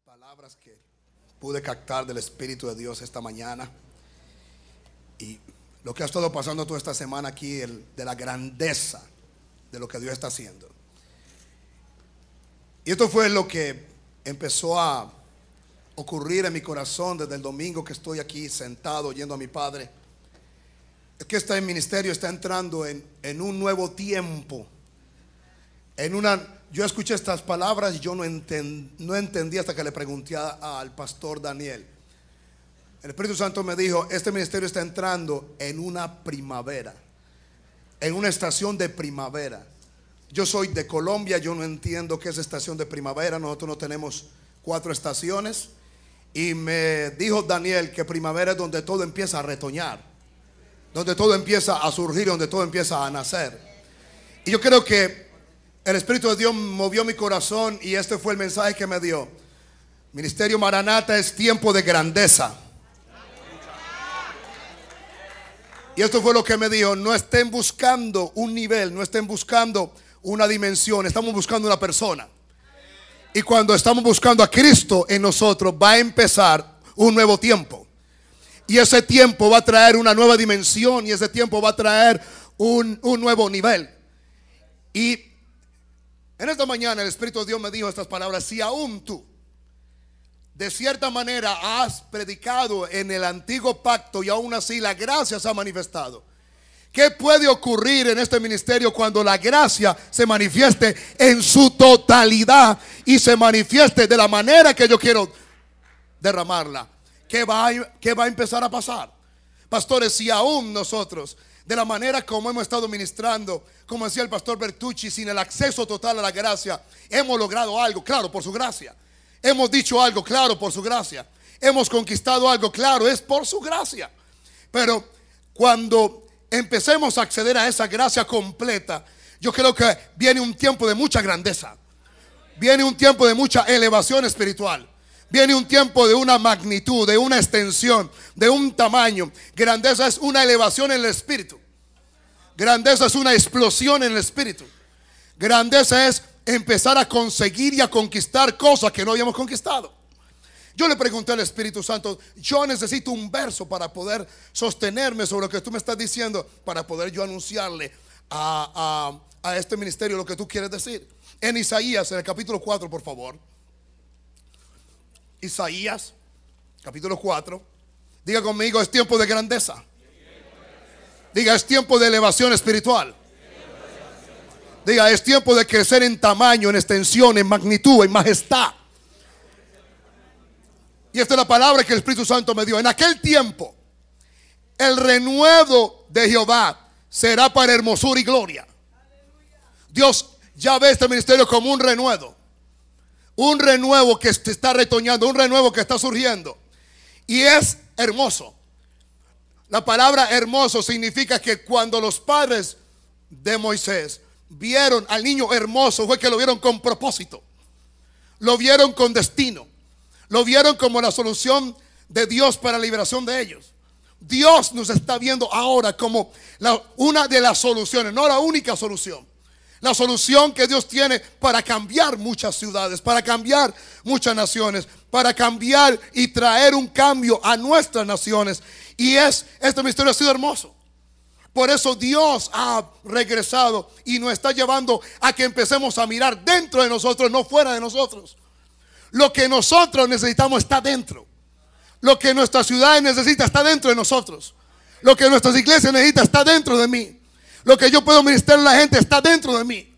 palabras que pude captar del Espíritu de Dios esta mañana y lo que ha estado pasando toda esta semana aquí, de la grandeza de lo que Dios está haciendo. Y esto fue lo que empezó a ocurrir en mi corazón desde el domingo que estoy aquí sentado oyendo a mi padre. Es que este ministerio está entrando en un nuevo tiempo. Yo escuché estas palabras y yo no entendí hasta que le pregunté al pastor Daniel. El Espíritu Santo me dijo: este ministerio está entrando en una primavera, en una estación de primavera. Yo soy de Colombia, yo no entiendo qué es estación de primavera. Nosotros no tenemos 4 estaciones. Y me dijo Daniel que primavera es donde todo empieza a retoñar, donde todo empieza a surgir, donde todo empieza a nacer. Y yo creo que el Espíritu de Dios movió mi corazón y este fue el mensaje que me dio. Ministerio Maranata, es tiempo de grandeza. Y esto fue lo que me dijo: no estén buscando un nivel, no estén buscando una dimensión, estamos buscando una persona. Y cuando estamos buscando a Cristo en nosotros, va a empezar un nuevo tiempo. Y ese tiempo va a traer una nueva dimensión, y ese tiempo va a traer un nuevo nivel. Y en esta mañana el Espíritu de Dios me dijo estas palabras: si aún tú de cierta manera has predicado en el antiguo pacto y aún así la gracia se ha manifestado, ¿qué puede ocurrir en este ministerio cuando la gracia se manifieste en su totalidad y se manifieste de la manera que yo quiero derramarla? ¿Qué va a empezar a pasar? Pastores, si aún nosotros, de la manera como hemos estado ministrando, como decía el pastor Bertucci, sin el acceso total a la gracia, hemos logrado algo, claro, por su gracia. Hemos dicho algo, claro, por su gracia. Hemos conquistado algo, claro, es por su gracia. Pero cuando empecemos a acceder a esa gracia completa, yo creo que viene un tiempo de mucha grandeza. Viene un tiempo de mucha elevación espiritual. Viene un tiempo de una magnitud, de una extensión, de un tamaño. Grandeza es una elevación en el espíritu. Grandeza es una explosión en el espíritu. Grandeza es empezar a conseguir y a conquistar cosas que no habíamos conquistado. Yo le pregunté al Espíritu Santo: yo necesito un verso para poder sostenerme sobre lo que tú me estás diciendo, para poder yo anunciarle a este ministerio lo que tú quieres decir. En Isaías, en el capítulo 4, por favor. Isaías, capítulo 4. Diga conmigo: es tiempo de grandeza. Diga: es tiempo de elevación espiritual. Diga: es tiempo de crecer en tamaño, en extensión, en magnitud, en majestad. Y esta es la palabra que el Espíritu Santo me dio. En aquel tiempo, el renuevo de Jehová será para hermosura y gloria. Dios ya ve este ministerio como un renuevo. Un renuevo que se está retoñando, un renuevo que está surgiendo. Y es hermoso. La palabra hermoso significa que cuando los padres de Moisés vieron al niño hermoso, fue que lo vieron con propósito. Lo vieron con destino. Lo vieron como la solución de Dios para la liberación de ellos. Dios nos está viendo ahora como una de las soluciones, no la única solución. La solución que Dios tiene para cambiar muchas ciudades, para cambiar muchas naciones, para cambiar y traer un cambio a nuestras naciones. Y este misterio ha sido hermoso. Por eso Dios ha regresado y nos está llevando a que empecemos a mirar dentro de nosotros, no fuera de nosotros. Lo que nosotros necesitamos está dentro. Lo que nuestra ciudad necesita está dentro de nosotros. Lo que nuestras iglesias necesitan está dentro de mí. Lo que yo puedo ministrar a la gente está dentro de mí.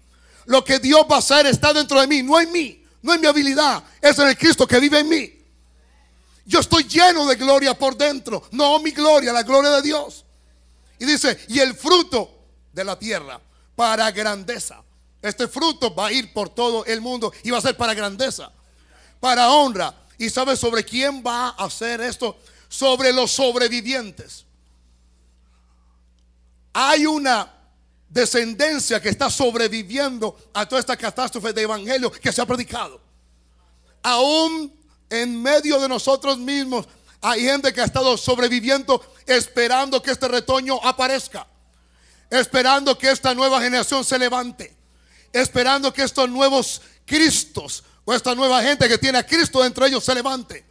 Lo que Dios va a hacer está dentro de mí, no en mí, no en mi habilidad, es en el Cristo que vive en mí. Yo estoy lleno de gloria por dentro, no mi gloria, la gloria de Dios. Y dice: y el fruto de la tierra para grandeza. Este fruto va a ir por todo el mundo y va a ser para grandeza, para honra. ¿Y sabe sobre quién va a hacer esto? Sobre los sobrevivientes. Hay una descendencia que está sobreviviendo a toda esta catástrofe de evangelio que se ha predicado. Aún en medio de nosotros mismos hay gente que ha estado sobreviviendo, esperando que este retoño aparezca, esperando que esta nueva generación se levante, esperando que estos nuevos Cristos o esta nueva gente que tiene a Cristo dentro de ellos se levante.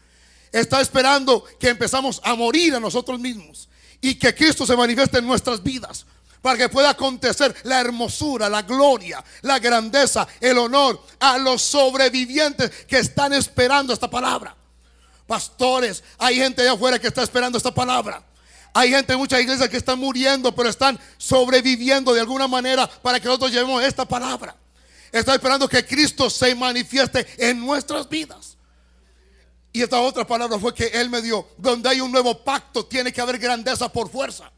Está esperando que empezamos a morir a nosotros mismos y que Cristo se manifieste en nuestras vidas, para que pueda acontecer la hermosura, la gloria, la grandeza, el honor a los sobrevivientes que están esperando esta palabra. Pastores, hay gente allá afuera que está esperando esta palabra. Hay gente en muchas iglesias que están muriendo, pero están sobreviviendo de alguna manera para que nosotros llevemos esta palabra. Está esperando que Cristo se manifieste en nuestras vidas. Y esta otra palabra fue que Él me dio: donde hay un nuevo pacto, tiene que haber grandeza por fuerza.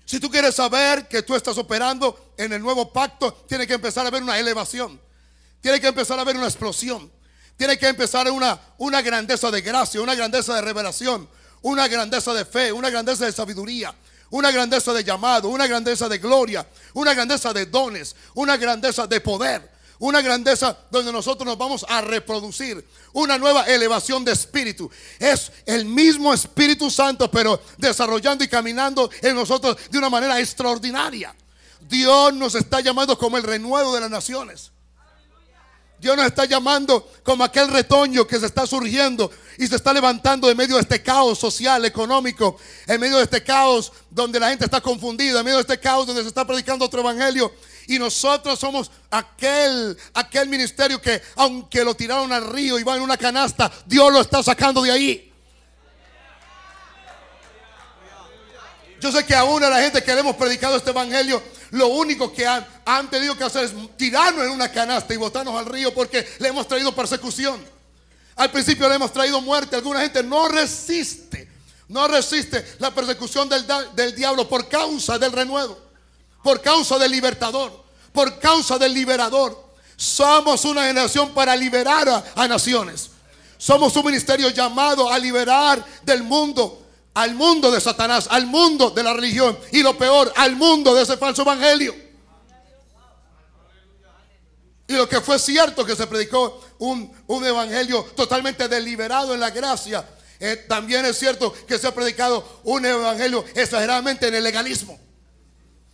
Si tú quieres saber que tú estás operando en el nuevo pacto, tiene que empezar a haber una elevación, tiene que empezar a haber una explosión, tiene que empezar una grandeza de gracia, una grandeza de revelación, una grandeza de fe, una grandeza de sabiduría, una grandeza de llamado, una grandeza de gloria, una grandeza de dones, una grandeza de poder, una grandeza donde nosotros nos vamos a reproducir, una nueva elevación de espíritu. Es el mismo Espíritu Santo, pero desarrollando y caminando en nosotros de una manera extraordinaria. Dios nos está llamando como el renuevo de las naciones. Dios nos está llamando como aquel retoño que se está surgiendo y se está levantando en medio de este caos social, económico, en medio de este caos donde la gente está confundida, en medio de este caos donde se está predicando otro evangelio. Y nosotros somos aquel ministerio que, aunque lo tiraron al río y va en una canasta, Dios lo está sacando de ahí. Yo sé que aún a la gente que le hemos predicado este evangelio, lo único que han tenido que hacer es tirarnos en una canasta y botarnos al río, porque le hemos traído persecución. Al principio le hemos traído muerte. Alguna gente no resiste la persecución del diablo por causa del renuevo, por causa del libertador, por causa del liberador. Somos una generación para liberar a naciones. Somos un ministerio llamado a liberar del mundo, al mundo de Satanás, al mundo de la religión, y lo peor, al mundo de ese falso evangelio. Y lo que fue cierto, que se predicó un evangelio totalmente deliberado en la gracia, también es cierto que se ha predicado un evangelio exageradamente en el legalismo.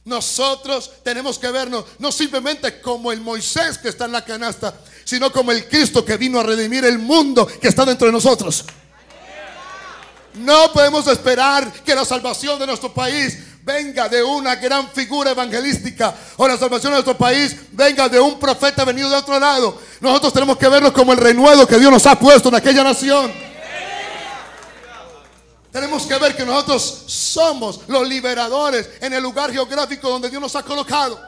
Nosotros tenemos que vernos no simplemente como el Moisés que está en la canasta, sino como el Cristo que vino a redimir el mundo que está dentro de nosotros. No podemos esperar que la salvación de nuestro país venga de una gran figura evangelística, o la salvación de nuestro país venga de un profeta venido de otro lado. Nosotros tenemos que vernos como el renuevo que Dios nos ha puesto en aquella nación. Tenemos que ver que nosotros somos los liberadores en el lugar geográfico donde Dios nos ha colocado,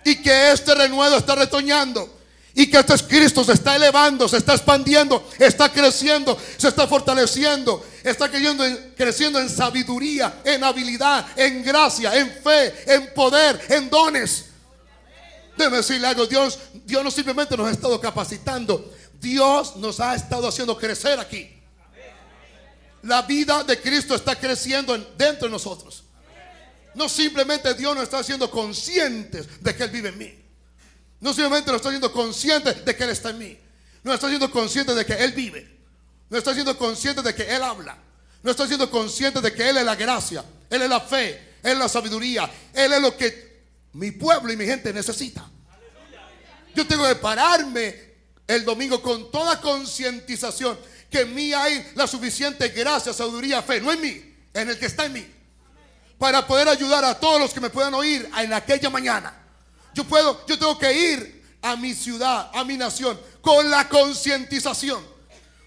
y que este renuevo está retoñando, y que este Cristo se está elevando, se está expandiendo, está creciendo, se está fortaleciendo, está creciendo en sabiduría, en habilidad, en gracia, en fe, en poder, en dones. Déjeme decirle algo: Dios no simplemente nos ha estado capacitando, Dios nos ha estado haciendo crecer aquí. La vida de Cristo está creciendo dentro de nosotros. No simplemente Dios nos está haciendo conscientes de que Él vive en mí. No simplemente nos está haciendo conscientes de que Él está en mí. Nos está haciendo conscientes de que Él vive. Nos está haciendo conscientes de que Él habla. Nos está haciendo conscientes de que Él es la gracia, Él es la fe, Él es la sabiduría, Él es lo que mi pueblo y mi gente necesita. Yo tengo que pararme el domingo con toda concientización que en mí hay la suficiente gracia, sabiduría, fe, no en mí, en el que está en mí, para poder ayudar a todos los que me puedan oír en aquella mañana. Yo tengo que ir a mi ciudad, a mi nación, con la concientización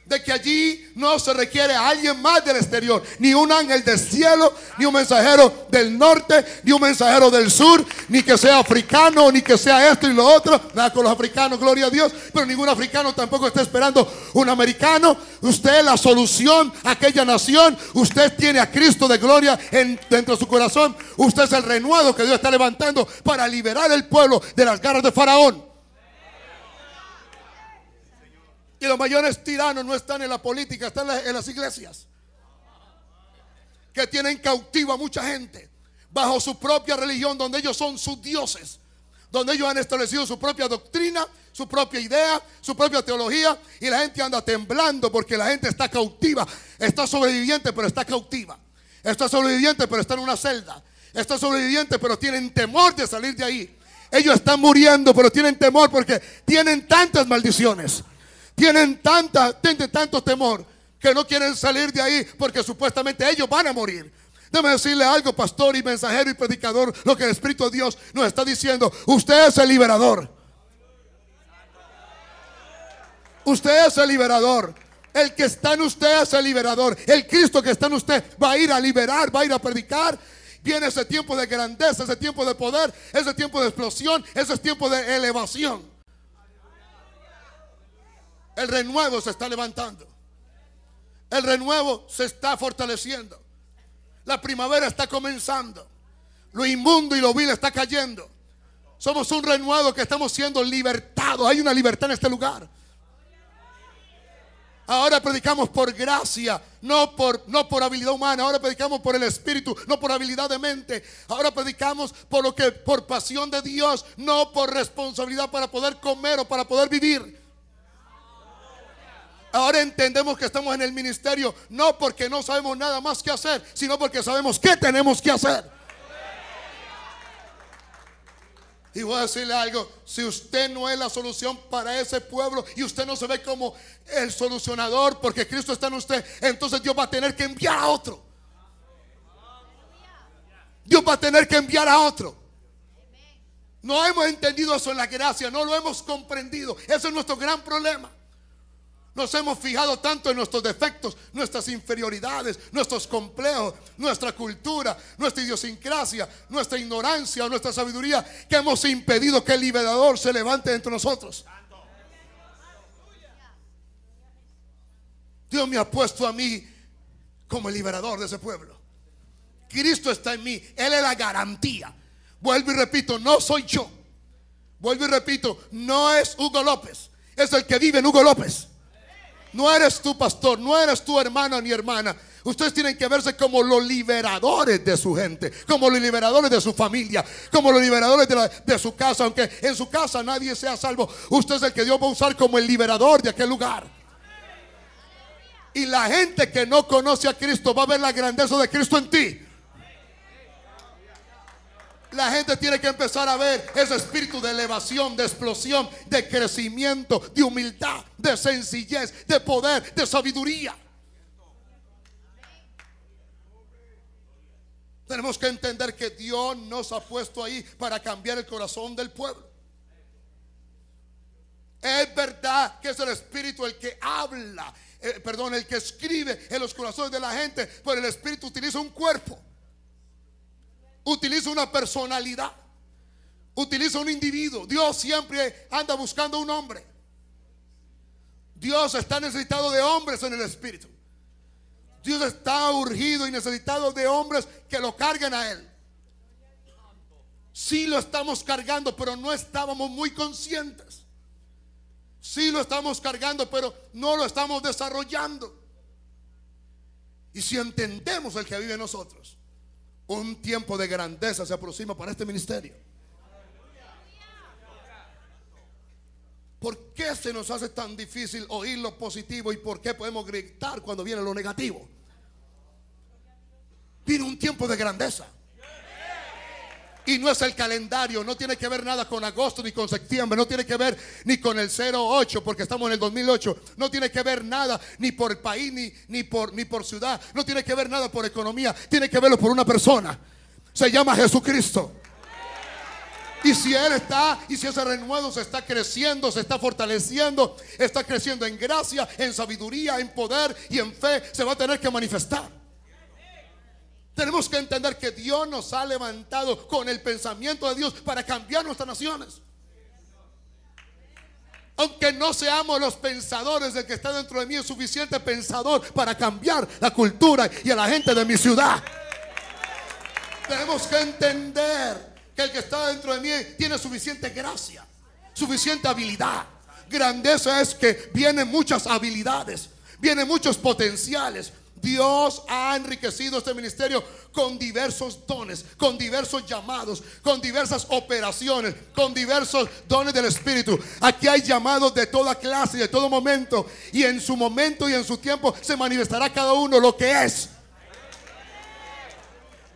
de que allí no se requiere a alguien más del exterior, ni un ángel del cielo, ni un mensajero del norte, ni un mensajero del sur, ni que sea africano, ni que sea esto y lo otro. Nada con los africanos, gloria a Dios, pero ningún africano tampoco está esperando un americano. Usted es la solución a aquella nación. Usted tiene a Cristo de gloria dentro de su corazón. Usted es el renuevo que Dios está levantando para liberar el pueblo de las garras de Faraón. Y los mayores tiranos no están en la política, están en las iglesias, que tienen cautivo a mucha gente bajo su propia religión, donde ellos son sus dioses, donde ellos han establecido su propia doctrina, su propia idea, su propia teología, y la gente anda temblando porque la gente está cautiva. Está sobreviviente, pero está cautiva. Está sobreviviente, pero está en una celda. Está sobreviviente, pero tienen temor de salir de ahí. Ellos están muriendo, pero tienen temor porque tienen tantas maldiciones. Tienen tanto temor que no quieren salir de ahí porque supuestamente ellos van a morir. Déjame decirle algo, pastor y mensajero y predicador, lo que el Espíritu de Dios nos está diciendo. Usted es el liberador. Usted es el liberador. El que está en usted es el liberador. El Cristo que está en usted va a ir a liberar, va a ir a predicar. Viene ese tiempo de grandeza, ese tiempo de poder, ese tiempo de explosión, ese tiempo de elevación. El renuevo se está levantando. El renuevo se está fortaleciendo. La primavera está comenzando. Lo inmundo y lo vil está cayendo. Somos un renuevo que estamos siendo libertados. Hay una libertad en este lugar. Ahora predicamos por gracia, no por habilidad humana. Ahora predicamos por el Espíritu, no por habilidad de mente. Ahora predicamos por pasión de Dios, no por responsabilidad para poder comer o para poder vivir. Ahora entendemos que estamos en el ministerio no porque no sabemos nada más que hacer, sino porque sabemos qué tenemos que hacer. Y voy a decirle algo: si usted no es la solución para ese pueblo y usted no se ve como el solucionador porque Cristo está en usted, entonces Dios va a tener que enviar a otro. Dios va a tener que enviar a otro. No hemos entendido eso en la gracia, no lo hemos comprendido. Ese es nuestro gran problema. Nos hemos fijado tanto en nuestros defectos, nuestras inferioridades, nuestros complejos, nuestra cultura, nuestra idiosincrasia, nuestra ignorancia o nuestra sabiduría, que hemos impedido que el liberador se levante entre nosotros. Dios me ha puesto a mí como el liberador de ese pueblo. Cristo está en mí, Él es la garantía. Vuelvo y repito, no soy yo. Vuelvo y repito, no es Hugo López, es el que vive en Hugo López. No eres tu pastor, no eres tu hermano ni hermana. Ustedes tienen que verse como los liberadores de su gente, como los liberadores de su familia, como los liberadores de su casa. Aunque en su casa nadie sea salvo, usted es el que Dios va a usar como el liberador de aquel lugar. Y la gente que no conoce a Cristo va a ver la grandeza de Cristo en ti. La gente tiene que empezar a ver ese espíritu de elevación, de explosión, de crecimiento, de humildad, de sencillez, de poder, de sabiduría. Tenemos que entender que Dios nos ha puesto ahí para cambiar el corazón del pueblo. Es verdad que es el Espíritu el que habla, el que escribe en los corazones de la gente, pero el Espíritu utiliza un cuerpo. Utiliza una personalidad, utiliza un individuo. Dios siempre anda buscando un hombre. Dios está necesitado de hombres en el Espíritu. Dios está urgido y necesitado de hombres que lo carguen a Él. Sí lo estamos cargando, pero no estábamos muy conscientes. Sí lo estamos cargando, pero no lo estamos desarrollando. Y si entendemos el que vive en nosotros, un tiempo de grandeza se aproxima para este ministerio. ¿Por qué se nos hace tan difícil oír lo positivo y por qué podemos gritar cuando viene lo negativo? Viene un tiempo de grandeza. Y no es el calendario, no tiene que ver nada con agosto ni con septiembre, no tiene que ver ni con el 08 porque estamos en el 2008, no tiene que ver nada ni por el país ni por ciudad, no tiene que ver nada por economía, tiene que verlo por una persona. Se llama Jesucristo. Y si Él está, y si ese renuevo se está creciendo, se está fortaleciendo, está creciendo en gracia, en sabiduría, en poder y en fe, se va a tener que manifestar. Tenemos que entender que Dios nos ha levantado con el pensamiento de Dios para cambiar nuestras naciones. Aunque no seamos los pensadores, del que está dentro de mí es suficiente pensador para cambiar la cultura y a la gente de mi ciudad. Tenemos que entender que el que está dentro de mí tiene suficiente gracia, suficiente habilidad. Grandeza es que vienen muchas habilidades, vienen muchos potenciales. Dios ha enriquecido este ministerio con diversos dones, con diversos llamados, con diversas operaciones, con diversos dones del Espíritu. Aquí hay llamados de toda clase y de todo momento, y en su momento y en su tiempo se manifestará cada uno lo que es.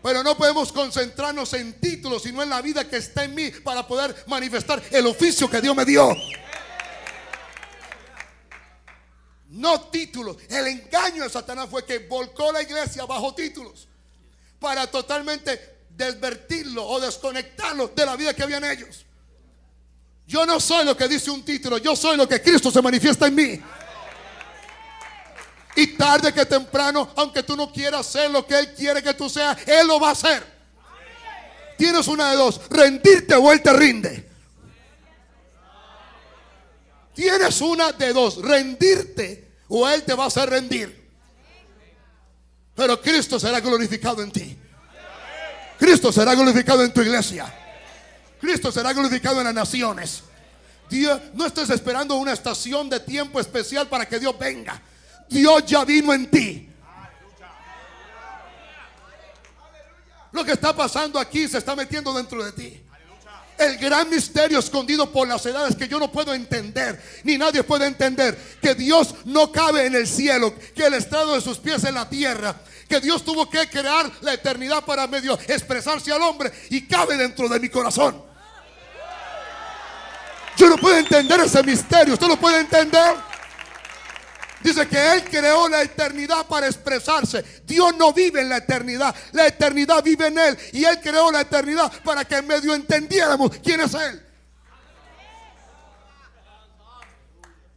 Pero no podemos concentrarnos en títulos, sino en la vida que está en mí para poder manifestar el oficio que Dios me dio. No títulos. El engaño de Satanás fue que volcó la iglesia bajo títulos para totalmente desvertirlo o desconectarlo de la vida que había en ellos. Yo no soy lo que dice un título, yo soy lo que Cristo se manifiesta en mí. Y tarde que temprano, aunque tú no quieras ser lo que Él quiere que tú seas, Él lo va a hacer. Tienes una de dos: rendirte o Él te rinde. Tienes una de dos: rendirte o Él te va a hacer rendir. Pero Cristo será glorificado en ti. Cristo será glorificado en tu iglesia. Cristo será glorificado en las naciones. Dios, no estés esperando una estación de tiempo especial para que Dios venga. Dios ya vino en ti. Lo que está pasando aquí se está metiendo dentro de ti. El gran misterio escondido por las edades que yo no puedo entender, ni nadie puede entender, que Dios no cabe en el cielo, que el estrado de sus pies en la tierra, que Dios tuvo que crear la eternidad para medio expresarse al hombre, y cabe dentro de mi corazón. Yo no puedo entender ese misterio. ¿Usted lo puede entender? Dice que Él creó la eternidad para expresarse. Dios no vive en la eternidad vive en Él. Y Él creó la eternidad para que en medio entendiéramos quién es Él.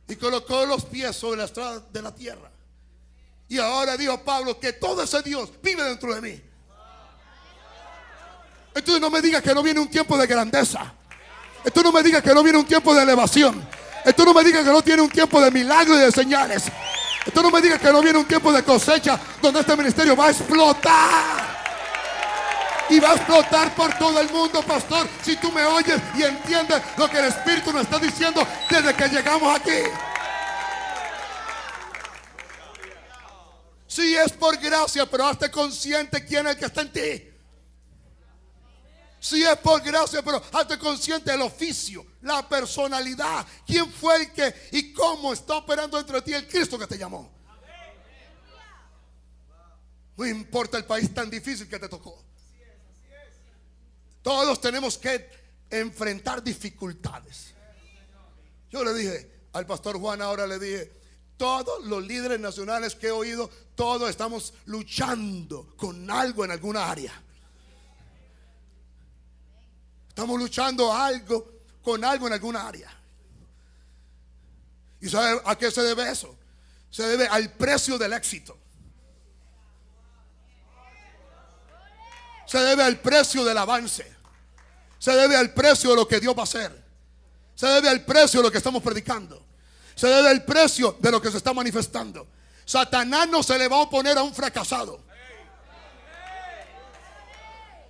Y colocó los pies sobre la estrada de la tierra. Y ahora dijo Pablo que todo ese Dios vive dentro de mí. Entonces no me diga que no viene un tiempo de grandeza. Entonces no me diga que no viene un tiempo de elevación. Esto no me diga que no tiene un tiempo de milagros y de señales. Esto no me diga que no viene un tiempo de cosecha donde este ministerio va a explotar. Y va a explotar por todo el mundo, pastor. Si tú me oyes y entiendes lo que el Espíritu nos está diciendo desde que llegamos aquí. Sí, es por gracia, pero hazte consciente quién es el que está en ti. Sí, es por gracia, pero hazte consciente del oficio, la personalidad, quién fue el que y cómo está operando dentro de ti el Cristo que te llamó. No importa el país tan difícil que te tocó. Todos tenemos que enfrentar dificultades. Yo le dije al pastor Juan, ahora le dije, todos los líderes nacionales que he oído, todos estamos luchando con algo en alguna área. Estamos luchando con algo en alguna área. ¿Y sabe a qué se debe eso? Se debe al precio del éxito. Se debe al precio del avance. Se debe al precio de lo que Dios va a hacer. Se debe al precio de lo que estamos predicando. Se debe al precio de lo que se está manifestando. Satanás no se le va a oponer a un fracasado.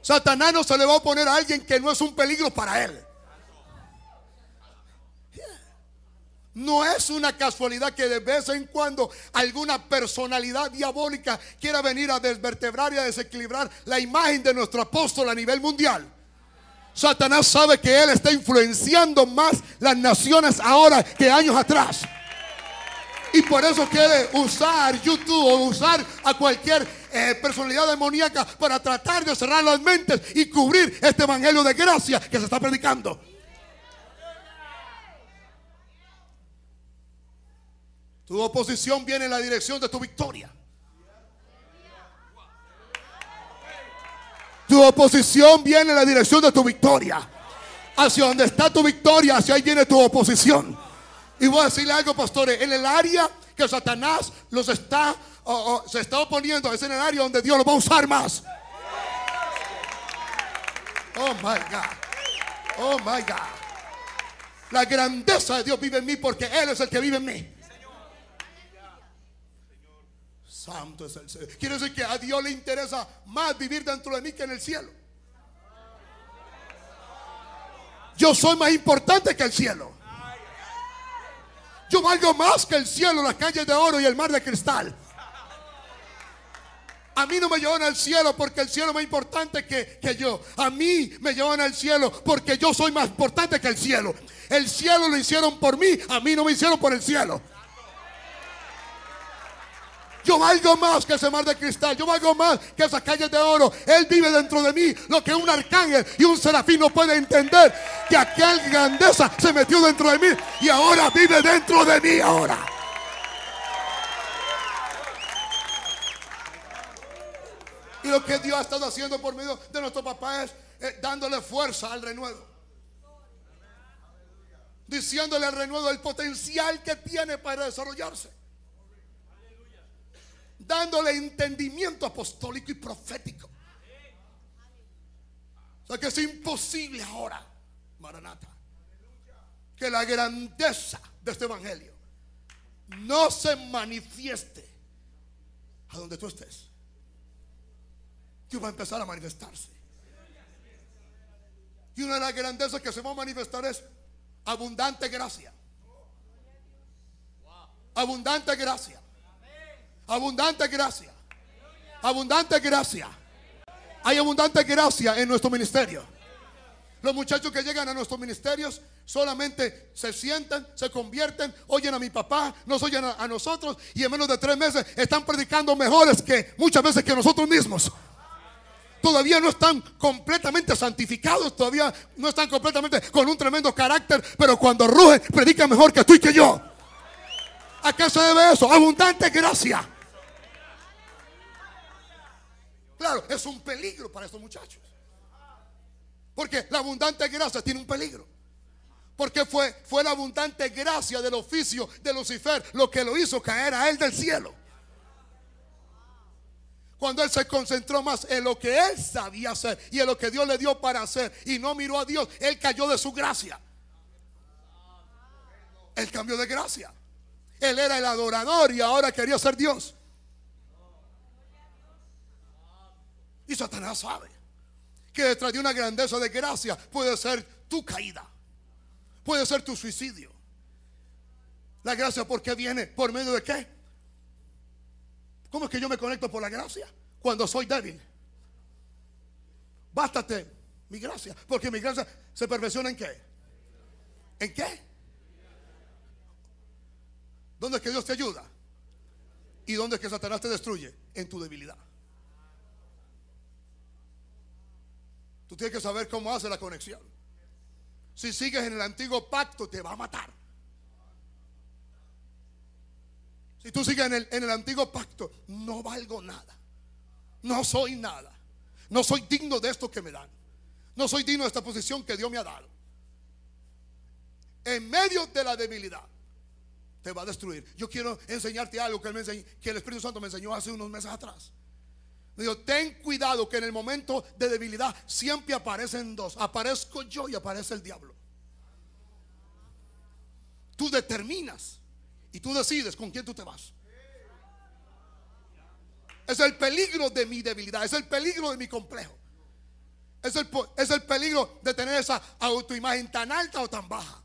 Satanás no se le va a oponer a alguien que no es un peligro para él. No es una casualidad que de vez en cuando alguna personalidad diabólica quiera venir a desvertebrar y a desequilibrar la imagen de nuestro apóstol a nivel mundial. Satanás sabe que él está influenciando más las naciones ahora que años atrás. Y por eso quiere usar YouTube o usar a cualquier personalidad demoníaca para tratar de cerrar las mentes y cubrir este evangelio de gracia que se está predicando. Tu oposición viene en la dirección de tu victoria. Tu oposición viene en la dirección de tu victoria. Hacia donde está tu victoria, hacia ahí viene tu oposición. Y voy a decirle algo, pastores, en el área que Satanás los está se está oponiendo, es en el área donde Dios lo va a usar más. Oh my God. Oh my God. La grandeza de Dios vive en mí porque Él es el que vive en mí. Santo es el Señor. Quiere decir que a Dios le interesa más vivir dentro de mí que en el cielo. Yo soy más importante que el cielo. Yo valgo más que el cielo, las calles de oro y el mar de cristal. A mí no me llevan al cielo porque el cielo es más importante que yo. A mí me llevan al cielo porque yo soy más importante que el cielo. El cielo lo hicieron por mí, a mí no me hicieron por el cielo. Yo valgo más que ese mar de cristal. Yo valgo más que esas calles de oro. Él vive dentro de mí. Lo que un arcángel y un serafín no puede entender. Que aquella grandeza se metió dentro de mí. Y ahora vive dentro de mí ahora. Y lo que Dios ha estado haciendo por medio de nuestro papá es dándole fuerza al renuevo. Diciéndole al renuevo el potencial que tiene para desarrollarse. Dándole entendimiento apostólico y profético. O sea que es imposible ahora, Maranata, que la grandeza de este evangelio no se manifieste a donde tú estés. Dios va a empezar a manifestarse. Y una de las grandezas que se va a manifestar es abundante gracia. Abundante gracia. Abundante gracia. Abundante gracia. Hay abundante gracia en nuestro ministerio. Los muchachos que llegan a nuestros ministerios solamente se sientan, se convierten, oyen a mi papá, nos oyen a nosotros, y en menos de 3 meses están predicando mejores que muchas veces que nosotros mismos. Todavía no están completamente santificados, todavía no están completamente con un tremendo carácter, pero cuando rugen predican mejor que tú y que yo. ¿A qué se debe eso? Abundante gracia. Claro, es un peligro para estos muchachos, porque la abundante gracia tiene un peligro. Porque fue la abundante gracia del oficio de Lucifer lo que lo hizo caer a él del cielo. Cuando él se concentró más en lo que él sabía hacer y en lo que Dios le dio para hacer, y no miró a Dios, él cayó de su gracia. Él cambió de gracia. Él era el adorador y ahora quería ser Dios. Y Satanás sabe que detrás de una grandeza de gracia puede ser tu caída, puede ser tu suicidio. La gracia, ¿por qué viene? ¿Por medio de qué? ¿Cómo es que yo me conecto por la gracia? Cuando soy débil. Bástate mi gracia, porque mi gracia se perfecciona ¿en qué? ¿En qué? ¿Dónde es que Dios te ayuda? ¿Y dónde es que Satanás te destruye? En tu debilidad. Tú tienes que saber cómo hace la conexión. Si sigues en el antiguo pacto, te va a matar. Si tú sigues en el antiguo pacto, no valgo nada. No soy nada. No soy digno de esto que me dan. No soy digno de esta posición que Dios me ha dado. En medio de la debilidad te va a destruir. Yo quiero enseñarte algo que el Espíritu Santo me enseñó hace unos meses atrás. Me dijo: ten cuidado que en el momento de debilidad siempre aparecen dos. Aparezco yo y aparece el diablo. Tú determinas y tú decides con quién tú te vas. Es el peligro de mi debilidad. Es el peligro de mi complejo. Es el peligro de tener esa autoimagen tan alta o tan baja.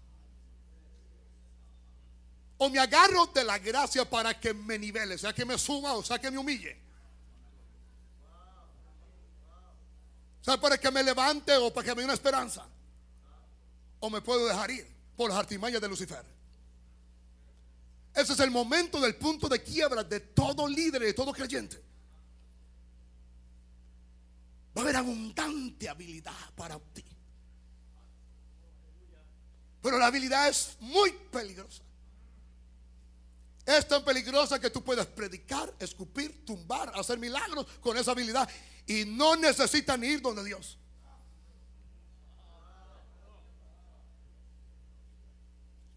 O me agarro de la gracia para que me nivele, sea que me suba o sea que me humille. ¿Sabe? Para que me levante o para que me dé una esperanza. O me puedo dejar ir por las artimañas de Lucifer. Ese es el momento del punto de quiebra de todo líder y de todo creyente. Va a haber abundante habilidad para ti. Pero la habilidad es muy peligrosa. Es tan peligrosa que tú puedes predicar, escupir, tumbar, hacer milagros con esa habilidad y no necesitan ir donde Dios.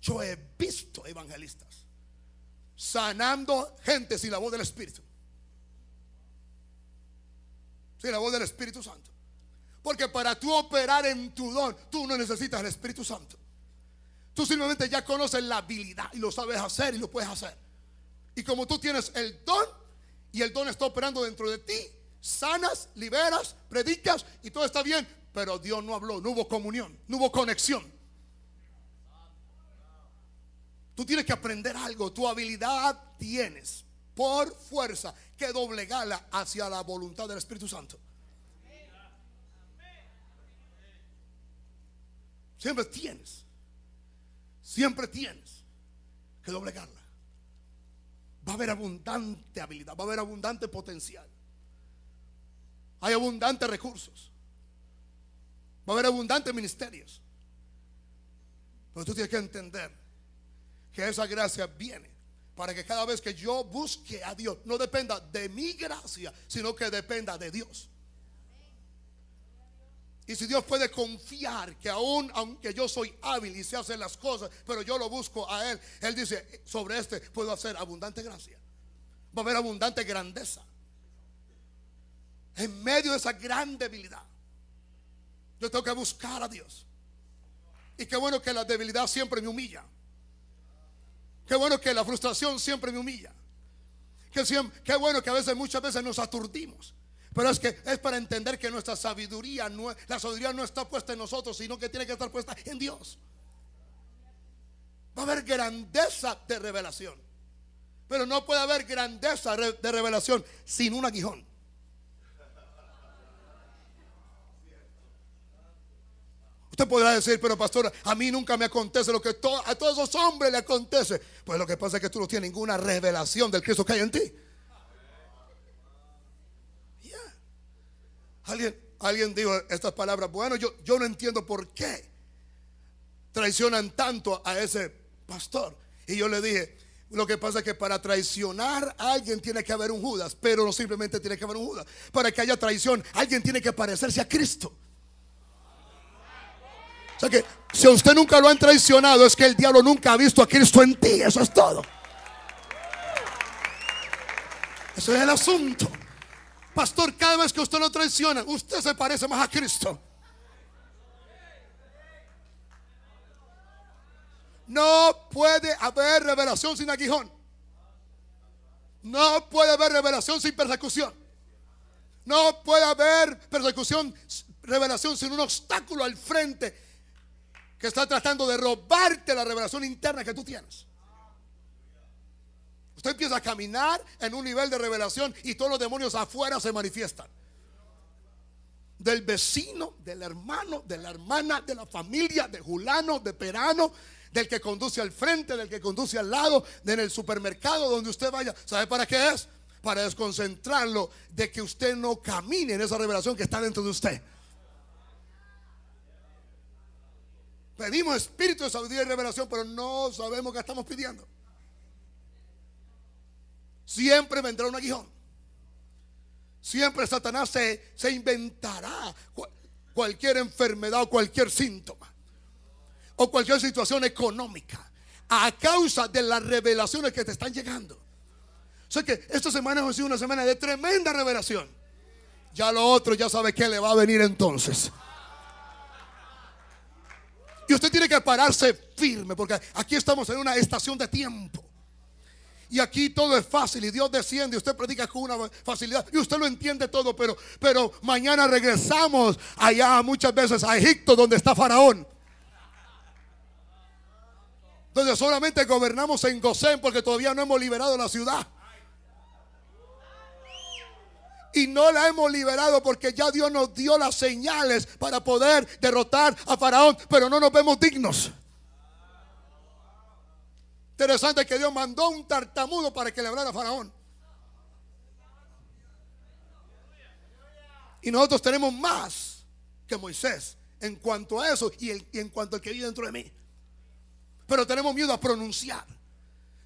Yo he visto evangelistas sanando gente sin la voz del Espíritu, sin la voz del Espíritu Santo. Porque para tú operar en tu don, tú no necesitas el Espíritu Santo. Tú simplemente ya conoces la habilidad y lo sabes hacer y lo puedes hacer. Y como tú tienes el don y el don está operando dentro de ti, sanas, liberas, predicas y todo está bien. Pero Dios no habló, no hubo comunión, no hubo conexión. Tú tienes que aprender algo. Tu habilidad tienes por fuerza que doblegarla hacia la voluntad del Espíritu Santo. Siempre tienes que doblegarla. va a haber abundante habilidad, va a haber abundante potencial. Hay abundantes recursos, va a haber abundantes ministerios. Pero tú tienes que entender que esa gracia viene para que cada vez que yo busque a Dios, no dependa de mi gracia, sino que dependa de Dios. Y si Dios puede confiar que aunque yo soy hábil y sé hacer las cosas, pero yo lo busco a Él, Él dice: sobre este puedo hacer abundante gracia. Va a haber abundante grandeza. En medio de esa gran debilidad, yo tengo que buscar a Dios. Y qué bueno que la debilidad siempre me humilla. Qué bueno que la frustración siempre me humilla. Qué bueno que muchas veces nos aturdimos. Pero es que es para entender que nuestra sabiduría, la sabiduría no está puesta en nosotros, sino que tiene que estar puesta en Dios. Va a haber grandeza de revelación, pero no puede haber grandeza de revelación sin un aguijón. Usted podrá decir: pero pastor, a mí nunca me acontece lo que a todos esos hombres le acontece. Pues lo que pasa es que tú no tienes ninguna revelación del Cristo que hay en ti. Alguien dijo estas palabras: bueno, yo no entiendo por qué traicionan tanto a ese pastor. Y yo le dije: lo que pasa es que para traicionar a alguien tiene que haber un Judas, pero no simplemente tiene que haber un Judas. Para que haya traición, alguien tiene que parecerse a Cristo. O sea que si a usted nunca lo han traicionado, es que el diablo nunca ha visto a Cristo en ti. Eso es todo. Eso es el asunto. Pastor, cada vez que usted lo traiciona, usted se parece más a Cristo. No puede haber revelación sin aguijón. No puede haber revelación sin persecución. No puede haber revelación sin un obstáculo al frente que está tratando de robarte la revelación interna que tú tienes. Usted empieza a caminar en un nivel de revelación y todos los demonios afuera se manifiestan. Del vecino, del hermano, de la hermana, de la familia, de Julano, de Perano, del que conduce al frente, del que conduce al lado, en el supermercado, donde usted vaya. ¿Sabe para qué es? Para desconcentrarlo de que usted no camine en esa revelación que está dentro de usted. Pedimos espíritu de sabiduría y revelación, pero no sabemos qué estamos pidiendo. Siempre vendrá un aguijón. Siempre Satanás se inventará cualquier enfermedad o cualquier síntoma o cualquier situación económica a causa de las revelaciones que te están llegando. O sea que esta semana ha sido una semana de tremenda revelación. Ya lo otro, ya sabe que le va a venir entonces. Y usted tiene que pararse firme, porque aquí estamos en una estación de tiempo. Y aquí todo es fácil y Dios desciende y usted predica con una facilidad y usted lo entiende todo, pero mañana regresamos allá muchas veces a Egipto, donde está Faraón, donde solamente gobernamos en Gosén porque todavía no hemos liberado la ciudad. Y no la hemos liberado porque ya Dios nos dio las señales para poder derrotar a Faraón, pero no nos vemos dignos. Interesante que Dios mandó un tartamudo para que le hablara a Faraón. Y nosotros tenemos más que Moisés en cuanto a eso y en cuanto al que vive dentro de mí. Pero tenemos miedo a pronunciar,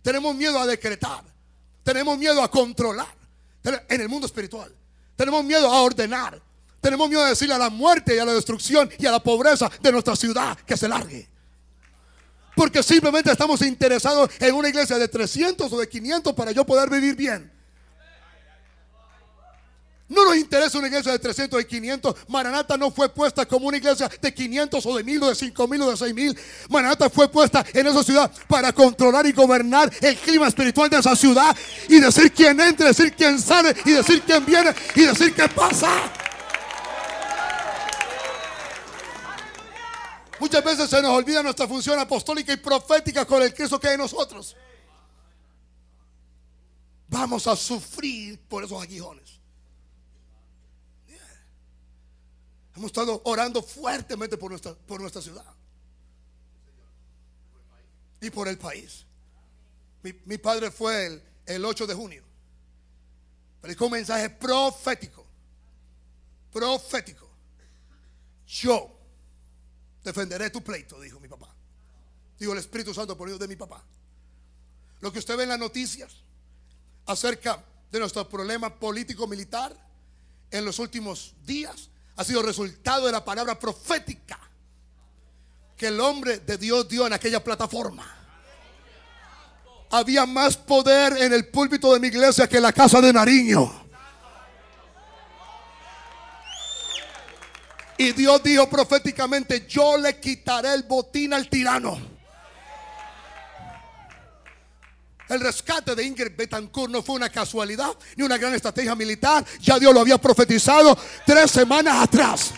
tenemos miedo a decretar, tenemos miedo a controlar en el mundo espiritual. Tenemos miedo a ordenar, tenemos miedo a decirle a la muerte y a la destrucción y a la pobreza de nuestra ciudad que se largue. Porque simplemente estamos interesados en una iglesia de 300 o de 500 para yo poder vivir bien. No nos interesa una iglesia de 300 y 500. Maranata no fue puesta como una iglesia de 500 o de 1000 o de 5000 o de 6000. Maranata fue puesta en esa ciudad para controlar y gobernar el clima espiritual de esa ciudad y decir quién entra, decir quién sale y decir quién viene y decir qué pasa. Muchas veces se nos olvida nuestra función apostólica y profética con el Cristo que hay en nosotros. Vamos a sufrir por esos aguijones. Hemos estado orando fuertemente por nuestra ciudad y por el país. Mi padre fue el 8 de junio. Predicó un mensaje profético. Profético. Yo defenderé tu pleito, dijo mi papá. Dijo el Espíritu Santo por medio de mi papá. Lo que usted ve en las noticias acerca de nuestro problema político-militar en los últimos días ha sido resultado de la palabra profética que el hombre de Dios dio en aquella plataforma. Había más poder en el púlpito de mi iglesia que en la casa de Nariño. Y Dios dijo proféticamente: yo le quitaré el botín al tirano. El rescate de Ingrid Betancourt no fue una casualidad ni una gran estrategia militar. Ya Dios lo había profetizado 3 semanas atrás.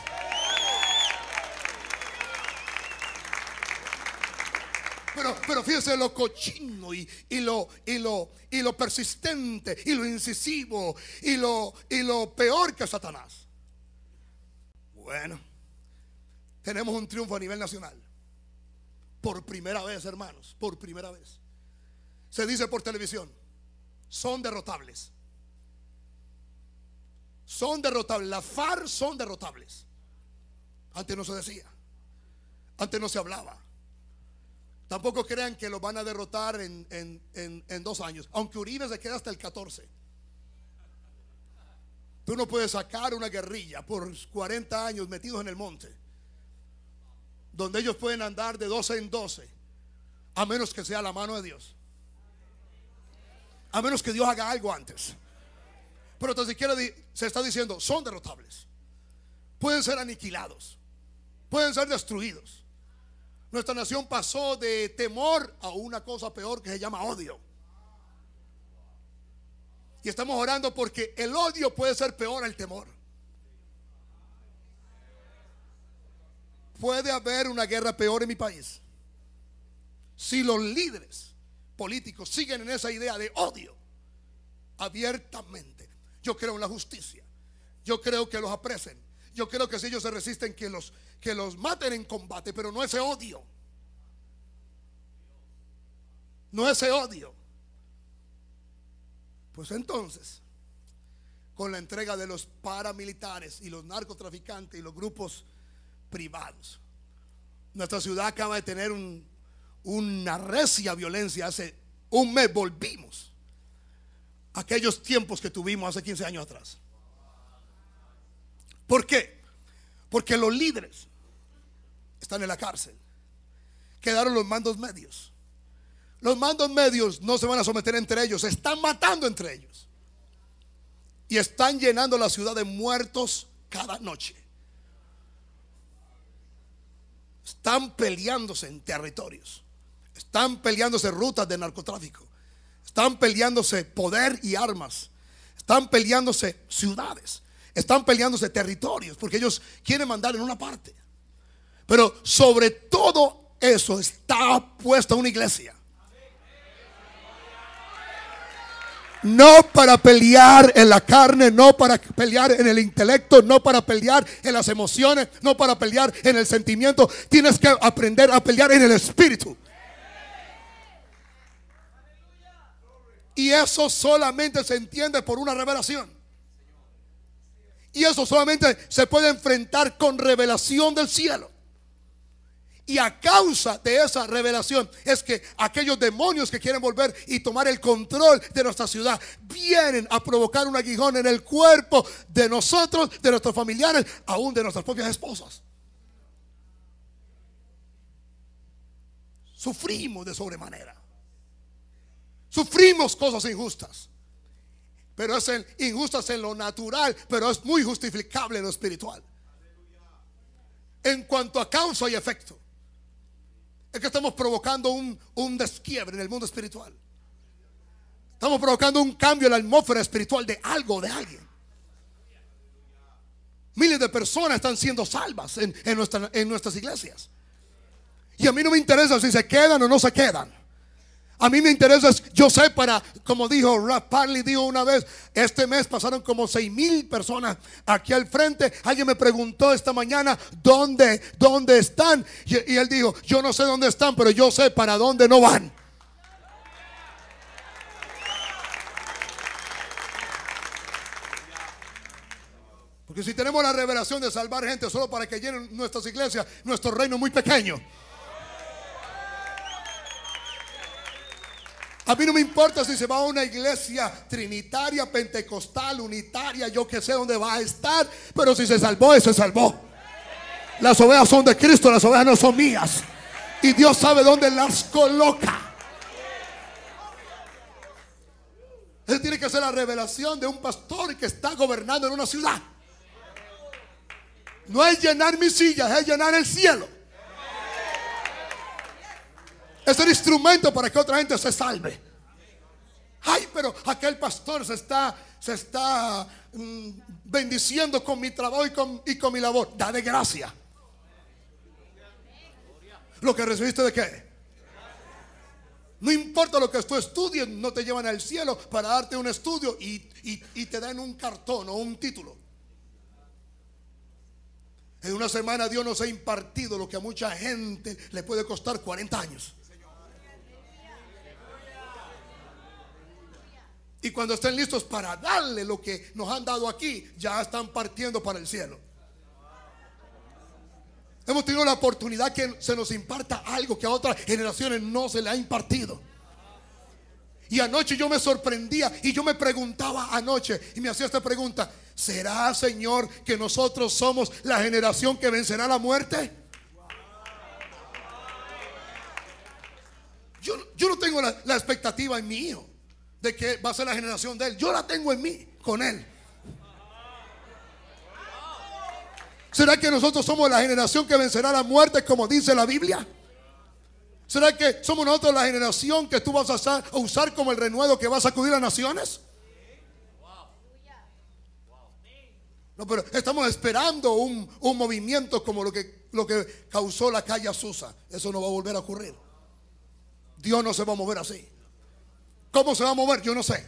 Pero fíjese lo cochino y lo persistente y lo incisivo y lo peor que Satanás. Bueno, tenemos un triunfo a nivel nacional. Por primera vez, hermanos, por primera vez. Se dice por televisión: son derrotables. Son derrotables. Las FARC son derrotables. Antes no se decía. Antes no se hablaba. Tampoco crean que lo van a derrotar en 2 años. Aunque Uribe se queda hasta el 14. Tú no puedes sacar una guerrilla por 40 años metidos en el monte, donde ellos pueden andar de 12 en 12, a menos que sea la mano de Dios. A menos que Dios haga algo antes. Pero tan siquiera se está diciendo: son derrotables. Pueden ser aniquilados. Pueden ser destruidos. Nuestra nación pasó de temor a una cosa peor que se llama odio. Y estamos orando porque el odio puede ser peor al temor. Puede haber una guerra peor en mi país si los líderes políticos siguen en esa idea de odio abiertamente. Yo creo en la justicia. Yo creo que los apresen. Yo creo que si ellos se resisten, que los maten en combate, pero no ese odio. No ese odio. Pues entonces, con la entrega de los paramilitares y los narcotraficantes y los grupos privados, nuestra ciudad acaba de tener una recia violencia. Hace un mes volvimos a aquellos tiempos que tuvimos hace 15 años atrás. ¿Por qué? Porque los líderes están en la cárcel. Quedaron los mandos medios. Los mandos medios no se van a someter entre ellos, se están matando entre ellos. Y están llenando la ciudad de muertos cada noche. Están peleándose en territorios. Están peleándose rutas de narcotráfico. Están peleándose poder y armas. Están peleándose ciudades. Están peleándose territorios, porque ellos quieren mandar en una parte. Pero sobre todo eso está puesta una iglesia. No para pelear en la carne, no para pelear en el intelecto, no para pelear en las emociones, no para pelear en el sentimiento. Tienes que aprender a pelear en el espíritu. Y eso solamente se entiende por una revelación. Y eso solamente se puede enfrentar con revelación del cielo. Y a causa de esa revelación es que aquellos demonios que quieren volver y tomar el control de nuestra ciudad vienen a provocar un aguijón en el cuerpo de nosotros, de nuestros familiares, aún de nuestras propias esposas. Sufrimos de sobremanera. Sufrimos cosas injustas. Pero es injustas en lo natural, pero es muy justificable en lo espiritual. En cuanto a causa y efecto, es que estamos provocando un desquiebre en el mundo espiritual. Estamos provocando un cambio en la atmósfera espiritual de algo, de alguien. Miles de personas están siendo salvas en nuestras iglesias. Y a mí no me interesa si se quedan o no se quedan. A mí me interesa, yo sé, como dijo Ralph Parley, dijo una vez, este mes pasaron como 6,000 personas aquí al frente. Alguien me preguntó esta mañana, ¿dónde están? Y él dijo, yo no sé dónde están, pero yo sé para dónde no van. Porque si tenemos la revelación de salvar gente solo para que llenen nuestras iglesias, nuestro reino es muy pequeño. A mí no me importa si se va a una iglesia trinitaria, pentecostal, unitaria, yo que sé dónde va a estar, pero si se salvó, se salvó. Las ovejas son de Cristo, las ovejas no son mías. Y Dios sabe dónde las coloca. Él tiene que ser la revelación de un pastor que está gobernando en una ciudad. No es llenar mis sillas, es llenar el cielo. Es el instrumento para que otra gente se salve. Ay, pero aquel pastor se está bendiciendo con mi trabajo y con mi labor. Dale gracia. Lo que recibiste, ¿de qué? No importa lo que tú estudies, no te llevan al cielo para darte un estudio y te dan un cartón o un título. En una semana Dios nos ha impartido lo que a mucha gente le puede costar 40 años. Y cuando estén listos para darle lo que nos han dado aquí, ya están partiendo para el cielo. Hemos tenido la oportunidad que se nos imparta algo que a otras generaciones no se le ha impartido. Y anoche yo me sorprendía y yo me preguntaba anoche y me hacía esta pregunta: ¿será, Señor, que nosotros somos la generación que vencerá la muerte? Yo no tengo la expectativa en mi hijo de que va a ser la generación de él. Yo la tengo en mí, con él. ¿Será que nosotros somos la generación que vencerá la muerte, como dice la Biblia? ¿Será que somos nosotros la generación que tú vas a usar como el renuevo que va a sacudir a naciones? No, pero estamos esperando un movimiento como lo que causó la calle Azusa. Eso no va a volver a ocurrir. Dios no se va a mover así. ¿Cómo se va a mover? Yo no sé.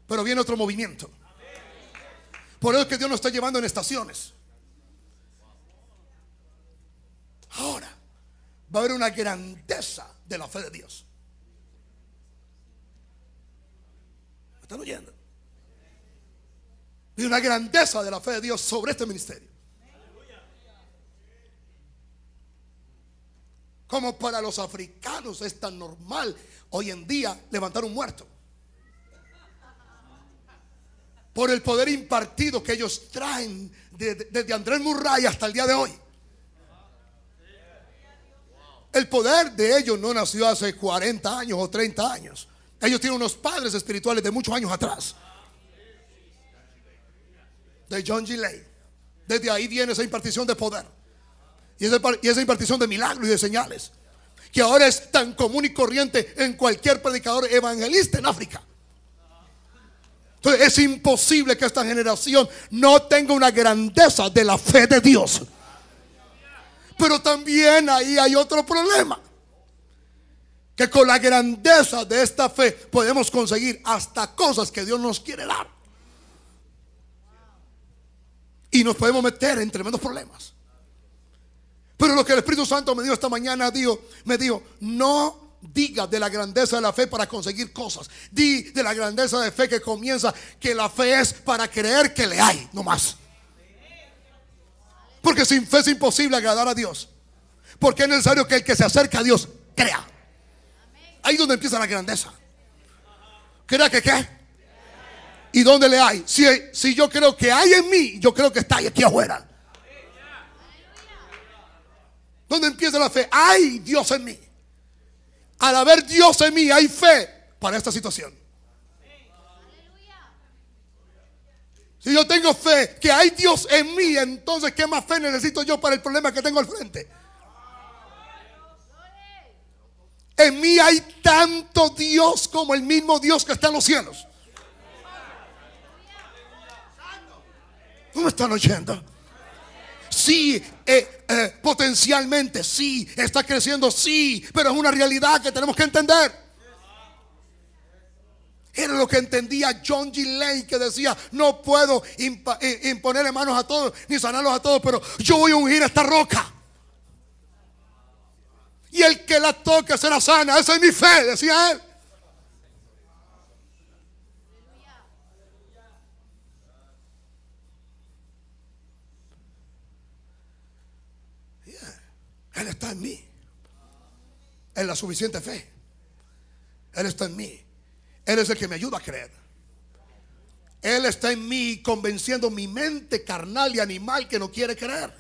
Pero viene otro movimiento. Por eso es que Dios nos está llevando en estaciones. Ahora va a haber una grandeza de la fe de Dios. ¿Me están oyendo? Y una grandeza de la fe de Dios sobre este ministerio. Como para los africanos es tan normal hoy en día levantar un muerto, por el poder impartido que ellos traen desde Andrés Murray hasta el día de hoy. El poder de ellos no nació hace 40 años o 30 años. Ellos tienen unos padres espirituales de muchos años atrás, de John G. Lake. Desde ahí viene esa impartición de poder y esa impartición de milagros y de señales, que ahora es tan común y corriente en cualquier predicador evangelista en África. Entonces es imposible que esta generación no tenga una grandeza de la fe de Dios. Pero también ahí hay otro problema, que con la grandeza de esta fe podemos conseguir hasta cosas que Dios nos quiere dar, y nos podemos meter en tremendos problemas. Pero lo que el Espíritu Santo me dio esta mañana, me dijo: no diga de la grandeza de la fe para conseguir cosas. Di de la grandeza de fe que comienza, que la fe es para creer que le hay, no más. Porque sin fe es imposible agradar a Dios. Porque es necesario que el que se acerca a Dios crea. Ahí es donde empieza la grandeza. ¿Crea que qué? ¿Y dónde le hay? Si yo creo que hay en mí, yo creo que está ahí aquí afuera. ¿Dónde empieza la fe? Hay Dios en mí. Al haber Dios en mí, hay fe para esta situación. Si yo tengo fe que hay Dios en mí, entonces ¿qué más fe necesito yo para el problema que tengo al frente? En mí hay tanto Dios como el mismo Dios que está en los cielos. ¿No me están oyendo? Sí, potencialmente sí, está creciendo, sí, pero es una realidad que tenemos que entender. Era lo que entendía John G. Lake, que decía: no puedo imponerle manos a todos ni sanarlos a todos, pero yo voy a ungir esta roca, y el que la toque será sana. Esa es mi fe, decía él. en la suficiente fe. Él está en mí. Él es el que me ayuda a creer. Él está en mí convenciendo mi mente carnal y animal que no quiere creer.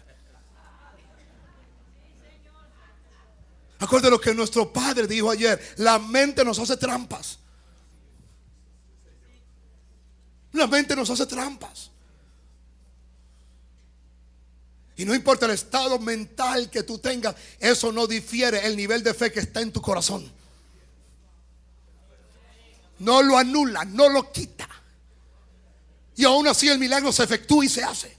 Acuérdense lo que nuestro padre dijo ayer: la mente nos hace trampas. La mente nos hace trampas. Y no importa el estado mental que tú tengas, eso no difiere el nivel de fe que está en tu corazón. No lo anula, no lo quita. Y aún así el milagro se efectúa y se hace.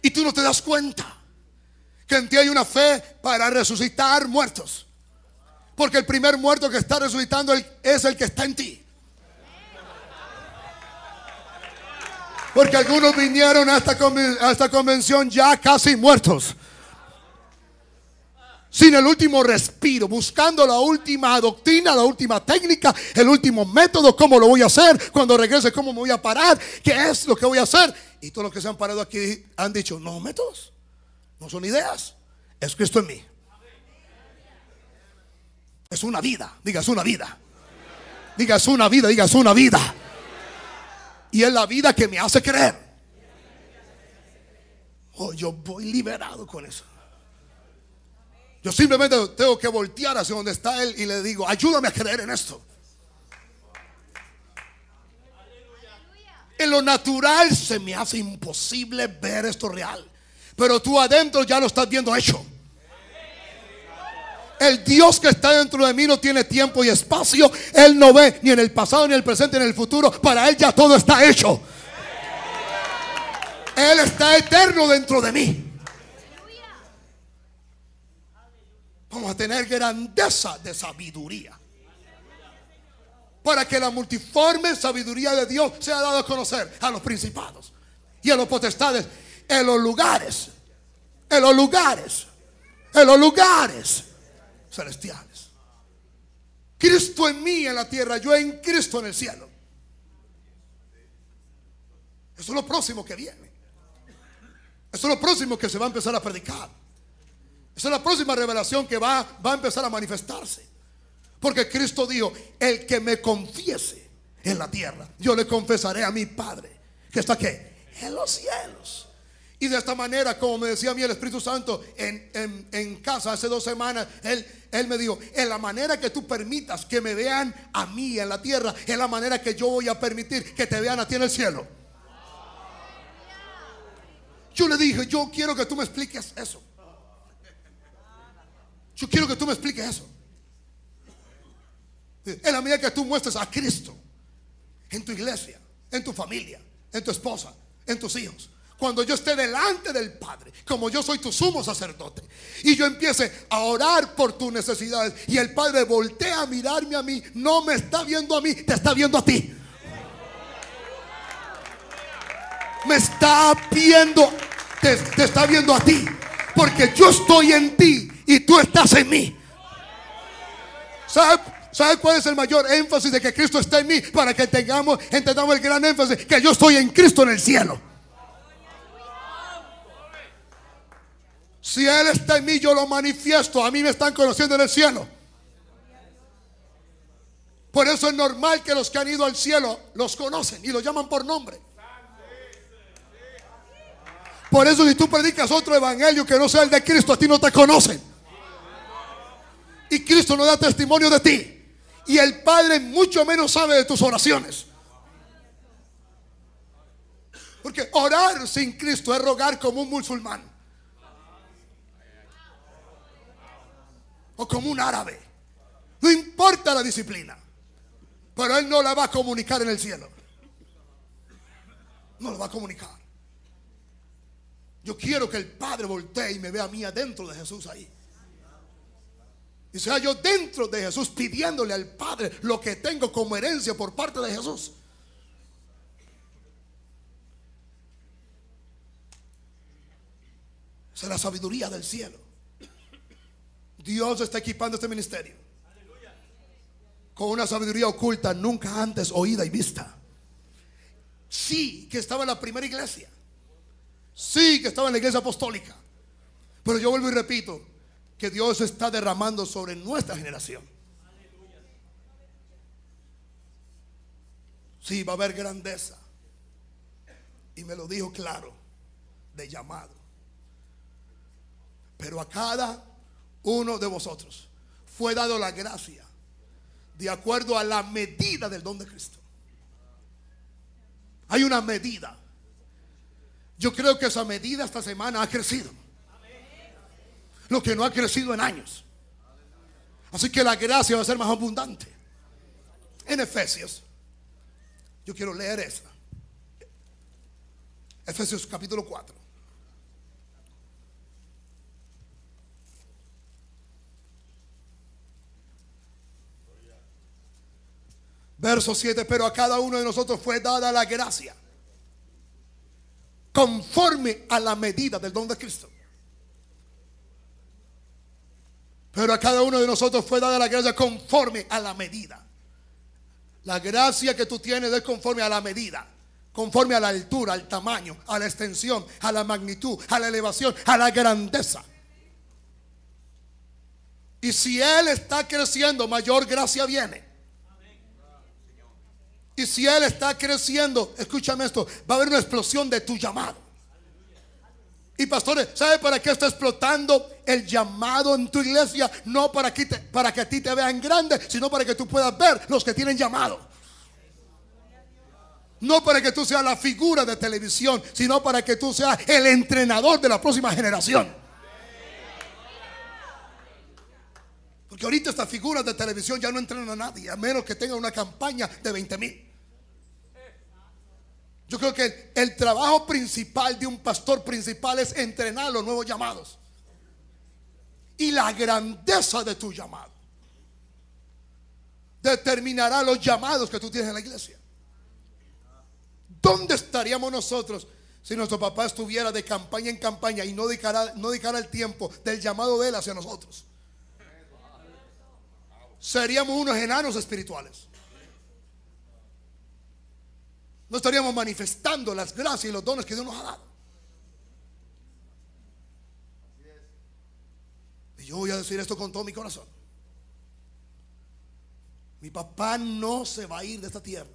Y tú no te das cuenta que en ti hay una fe para resucitar muertos. Porque el primer muerto que está resucitando es el que está en ti. Porque algunos vinieron a esta convención ya casi muertos, sin el último respiro, buscando la última doctrina, la última técnica, el último método. ¿Cómo lo voy a hacer? Cuando regrese, ¿cómo me voy a parar? ¿Qué es lo que voy a hacer? Y todos los que se han parado aquí han dicho: no métodos, no son ideas, es Cristo en mí. Es una vida. Diga, es una vida. Diga, es una vida. Diga, es una vida. Y es la vida que me hace creer. Oh, yo voy liberado con eso. Yo simplemente tengo que voltear hacia donde está Él y le digo: ayúdame a creer en esto. En lo natural se me hace imposible ver esto real, pero tú adentro ya lo estás viendo hecho. El Dios que está dentro de mí no tiene tiempo y espacio. Él no ve ni en el pasado, ni en el presente, ni en el futuro. Para Él ya todo está hecho. Él está eterno dentro de mí. Vamos a tener grandeza de sabiduría, para que la multiforme sabiduría de Dios sea dada a conocer a los principados y a los potestades en los lugares, en los lugares, en los lugares celestiales. Cristo en mí en la tierra, yo en Cristo en el cielo. Eso es lo próximo que viene. Eso es lo próximo que se va a empezar a predicar. Esa es la próxima revelación que va a empezar a manifestarse. Porque Cristo dijo: el que me confiese en la tierra, yo le confesaré a mi Padre que está ¿qué? En los cielos. Y de esta manera, como me decía a mí el Espíritu Santo en casa hace 2 semanas, Él me dijo: en la manera que tú permitas que me vean a mí en la tierra, es la manera que yo voy a permitir que te vean a ti en el cielo. Yo le dije: yo quiero que tú me expliques eso. Yo quiero que tú me expliques eso. En la medida que tú muestres a Cristo en tu iglesia, en tu familia, en tu esposa, en tus hijos, cuando yo esté delante del Padre, como yo soy tu sumo sacerdote, y yo empiece a orar por tus necesidades, y el Padre voltea a mirarme a mí, no me está viendo a mí, te está viendo a ti. Me está viendo, te está viendo a ti, porque yo estoy en ti y tú estás en mí. ¿Sabe cuál es el mayor énfasis de que Cristo está en mí? Para que entendamos el gran énfasis, que yo estoy en Cristo en el cielo. Si Él está en mí, yo lo manifiesto. A mí me están conociendo en el cielo. Por eso es normal que los que han ido al cielo los conocen y los llaman por nombre. Por eso si tú predicas otro evangelio que no sea el de Cristo, a ti no te conocen. Y Cristo no da testimonio de ti. Y el Padre mucho menos sabe de tus oraciones. Porque orar sin Cristo es rogar como un musulmán o como un árabe. No importa la disciplina, pero Él no la va a comunicar en el cielo. No la va a comunicar. Yo quiero que el Padre voltee y me vea a mí adentro de Jesús ahí. Y sea yo dentro de Jesús pidiéndole al Padre lo que tengo como herencia por parte de Jesús. Esa es la sabiduría del cielo. Dios está equipando este ministerio con una sabiduría oculta nunca antes oída y vista. Sí, que estaba en la primera iglesia. Sí, que estaba en la iglesia apostólica. Pero yo vuelvo y repito, que Dios está derramando sobre nuestra generación. Sí, va a haber grandeza. Y me lo dijo claro, de llamado. Pero a cada uno de vosotros fue dado la gracia de acuerdo a la medida del don de Cristo. Hay una medida. Yo creo que esa medida esta semana ha crecido. Lo que no ha crecido en años. Así que la gracia va a ser más abundante. En Efesios, yo quiero leer esa. Efesios capítulo 4. Verso 7. Pero a cada uno de nosotros fue dada la gracia conforme a la medida del don de Cristo. Pero a cada uno de nosotros fue dada la gracia conforme a la medida. La gracia que tú tienes es conforme a la medida, conforme a la altura, al tamaño, a la extensión, a la magnitud, a la elevación, a la grandeza. Y si Él está creciendo, mayor gracia viene. Y si Él está creciendo, escúchame esto, va a haber una explosión de tu llamado. Y pastores, ¿sabe para qué está explotando el llamado en tu iglesia? No para que a ti te vean grande, sino para que tú puedas ver los que tienen llamado. No para que tú seas la figura de televisión, sino para que tú seas el entrenador de la próxima generación. Porque ahorita estas figuras de televisión ya no entrenan a nadie, a menos que tengan una campaña de 20,000. Yo creo que el trabajo principal de un pastor principal es entrenar los nuevos llamados. Y la grandeza de tu llamado determinará los llamados que tú tienes en la iglesia. ¿Dónde estaríamos nosotros si nuestro papá estuviera de campaña en campaña y no dedicara el tiempo del llamado de él hacia nosotros? Seríamos unos enanos espirituales. No estaríamos manifestando las gracias y los dones que Dios nos ha dado. Y yo voy a decir esto con todo mi corazón. Mi papá no se va a ir de esta tierra.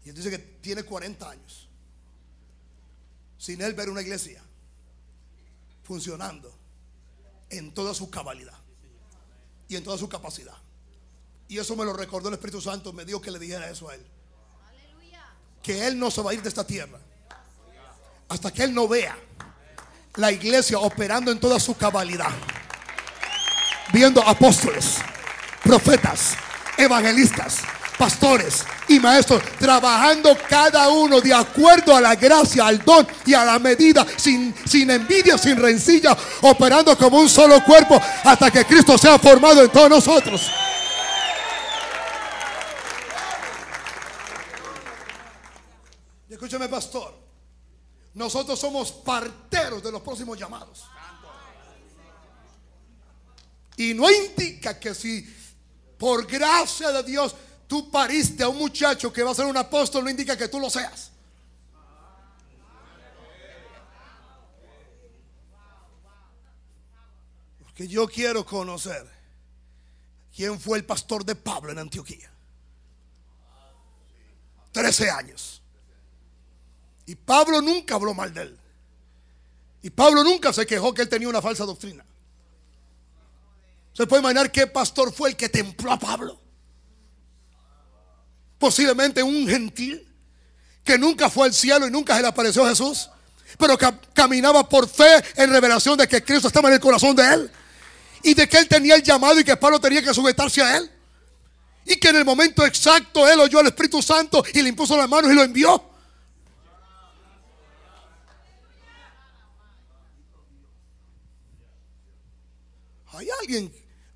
Y él dice que tiene 40 años sin él ver una iglesia funcionando en toda su cabalidad y en toda su capacidad. Y eso me lo recordó el Espíritu Santo. Me dijo que le dijera eso a él, que él no se va a ir de esta tierra hasta que él no vea la iglesia operando en toda su cabalidad, viendo apóstoles, profetas, evangelistas, pastores y maestros trabajando cada uno de acuerdo a la gracia, al don y a la medida, sin envidia, sin rencilla, operando como un solo cuerpo hasta que Cristo sea formado en todos nosotros. Y escúchame, pastor, nosotros somos parteros de los próximos llamados. Y no indica que si por gracia de Dios tú pariste a un muchacho que va a ser un apóstol, no indica que tú lo seas. Porque yo quiero conocer quién fue el pastor de Pablo en Antioquía. 13 años. Y Pablo nunca habló mal de él. Y Pablo nunca se quejó que él tenía una falsa doctrina. ¿Se puede imaginar qué pastor fue el que templó a Pablo? Posiblemente un gentil que nunca fue al cielo y nunca se le apareció a Jesús, pero caminaba por fe en revelación de que Cristo estaba en el corazón de él y de que él tenía el llamado y que Pablo tenía que sujetarse a él, y que en el momento exacto él oyó al Espíritu Santo y le impuso las manos y lo envió.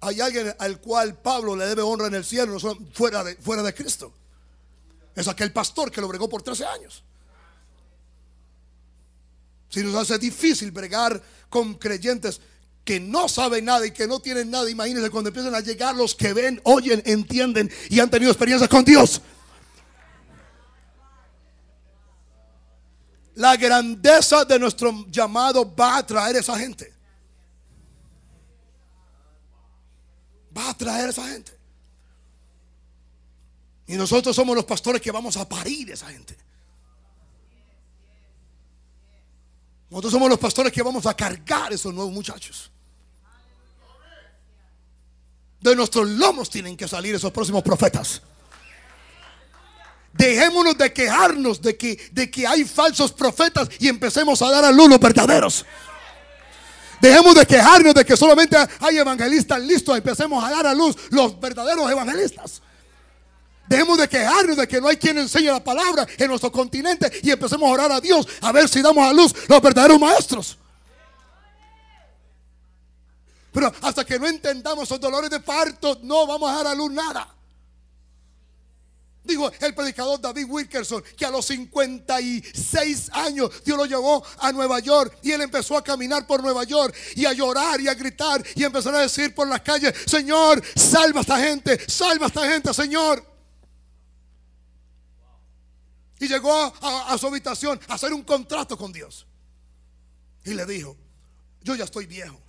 Hay alguien al cual Pablo le debe honra en el cielo, no fuera de Cristo. Es aquel pastor que lo bregó por 13 años. Si nos hace difícil bregar con creyentes que no saben nada y que no tienen nada, imagínense cuando empiezan a llegar los que ven, oyen, entienden y han tenido experiencias con Dios. La grandeza de nuestro llamado va a atraer a esa gente. va a traer a esa gente. Y nosotros somos los pastores que vamos a parir a esa gente. Nosotros somos los pastores que vamos a cargar a esos nuevos muchachos. De nuestros lomos tienen que salir esos próximos profetas. Dejémonos de quejarnos de que hay falsos profetas y empecemos a dar a luz los verdaderos. Dejemos de quejarnos de que solamente hay evangelistas listos. Empecemos a dar a luz los verdaderos evangelistas. Dejemos de quejarnos de que no hay quien enseñe la palabra en nuestro continente y empecemos a orar a Dios a ver si damos a luz los verdaderos maestros. Pero hasta que no entendamos esos dolores de parto, no vamos a dar a luz nada. Dijo el predicador David Wilkerson que a los 56 años Dios lo llevó a Nueva York y él empezó a caminar por Nueva York y a llorar y a gritar y empezó a decir por las calles: Señor, salva a esta gente, Señor. Y llegó a su habitación a hacer un contrato con Dios y le dijo: yo ya estoy viejo,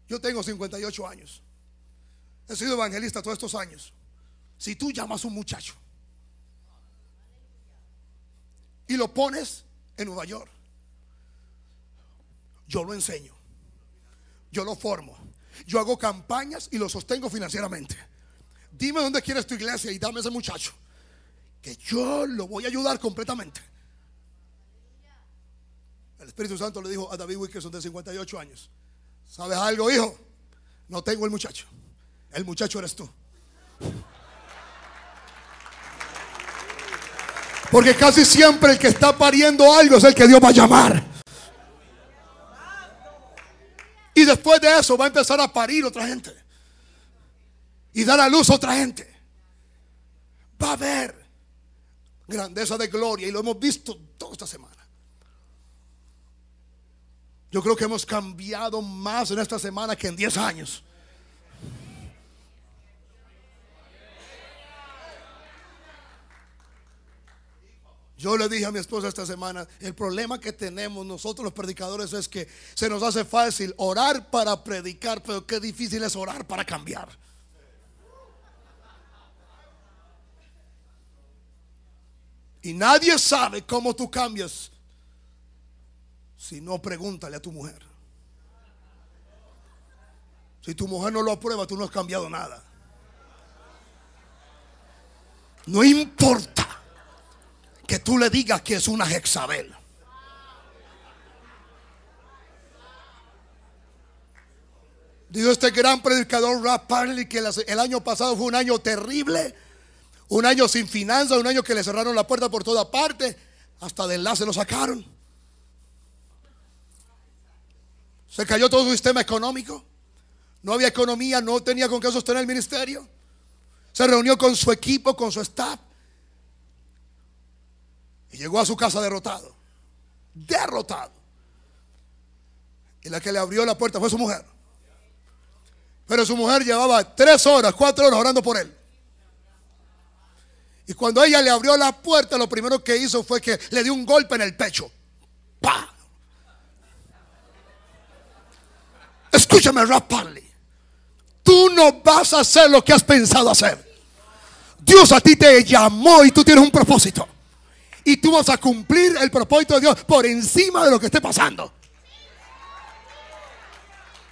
yo tengo 58 años, he sido evangelista todos estos años. Si tú llamas a un muchacho y lo pones en Nueva York, yo lo enseño, yo lo formo, yo hago campañas y lo sostengo financieramente. Dime dónde quieres tu iglesia y dame ese muchacho, que yo lo voy a ayudar completamente. El Espíritu Santo le dijo a David Wilkerson, de 58 años: ¿sabes algo, hijo? No tengo el muchacho eres tú. Porque casi siempre el que está pariendo algo es el que Dios va a llamar. Y después de eso va a empezar a parir otra gente y dar a luz a otra gente. Va a haber grandeza de gloria, y lo hemos visto toda esta semana. Yo creo que hemos cambiado más en esta semana que en 10 años. Yo le dije a mi esposa esta semana: el problema que tenemos nosotros los predicadores es que se nos hace fácil orar para predicar, pero qué difícil es orar para cambiar. Y nadie sabe cómo tú cambias si no, pregúntale a tu mujer. Si tu mujer no lo aprueba, tú no has cambiado nada. No importa que tú le digas que es una Jezabel. Dijo este gran predicador Rap Parley que el año pasado fue un año terrible, un año sin finanzas, un año que le cerraron la puerta por toda parte, hasta de enlace lo sacaron. Se cayó todo su sistema económico, no había economía, no tenía con qué sostener el ministerio. Se reunió con su equipo, con su staff, y llegó a su casa derrotado. Y la que le abrió la puerta fue su mujer. Pero su mujer llevaba 3 horas, 4 horas orando por él. Y cuando ella le abrió la puerta, lo primero que hizo fue que le dio un golpe en el pecho. ¡Pah! Escúchame, Rap Parley. Tú no vas a hacer lo que has pensado hacer. Dios a ti te llamó y tú tienes un propósito. Y tú vas a cumplir el propósito de Dios por encima de lo que esté pasando.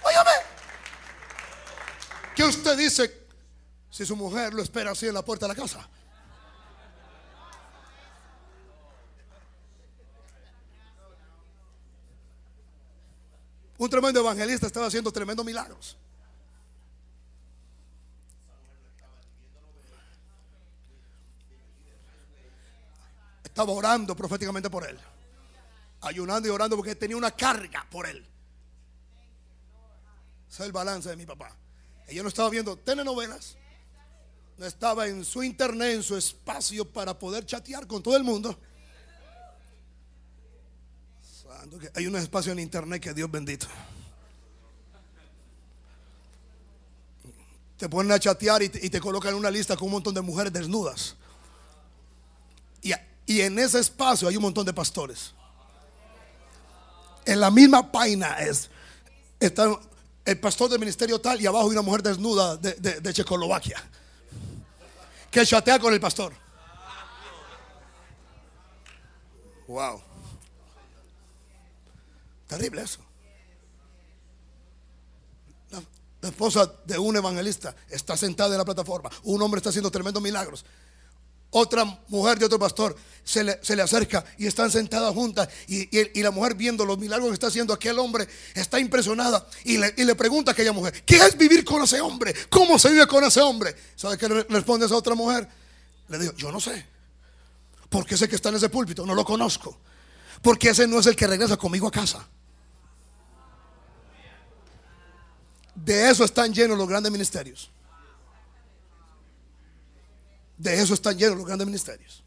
Óyame. ¿Qué usted dice si su mujer lo espera así en la puerta de la casa? Un tremendo evangelista estaba haciendo tremendos milagros. Estaba orando proféticamente por él, ayunando y orando porque tenía una carga por él. Ese es el balance de mi papá. Ella no estaba viendo telenovelas, no estaba en su internet, en su espacio para poder chatear con todo el mundo. Hay un espacio en internet que Dios bendito. Te ponen a chatear y te colocan en una lista con un montón de mujeres desnudas. Y en ese espacio hay un montón de pastores. En la misma página está el pastor del ministerio tal, y abajo hay una mujer desnuda de Checoslovaquia que chatea con el pastor. Wow. Terrible eso. La esposa de un evangelista está sentada en la plataforma. Un hombre está haciendo tremendos milagros. Otra mujer de otro pastor se le acerca y están sentadas juntas. Y la mujer, viendo los milagros que está haciendo aquel hombre, está impresionada. Y le pregunta a aquella mujer: ¿qué es vivir con ese hombre? ¿Cómo se vive con ese hombre? ¿Sabe qué le responde esa otra mujer? Le dijo: yo no sé, porque ese que está en ese púlpito no lo conozco, porque ese no es el que regresa conmigo a casa. De eso están llenos los grandes ministerios. De eso están llenos los grandes ministerios.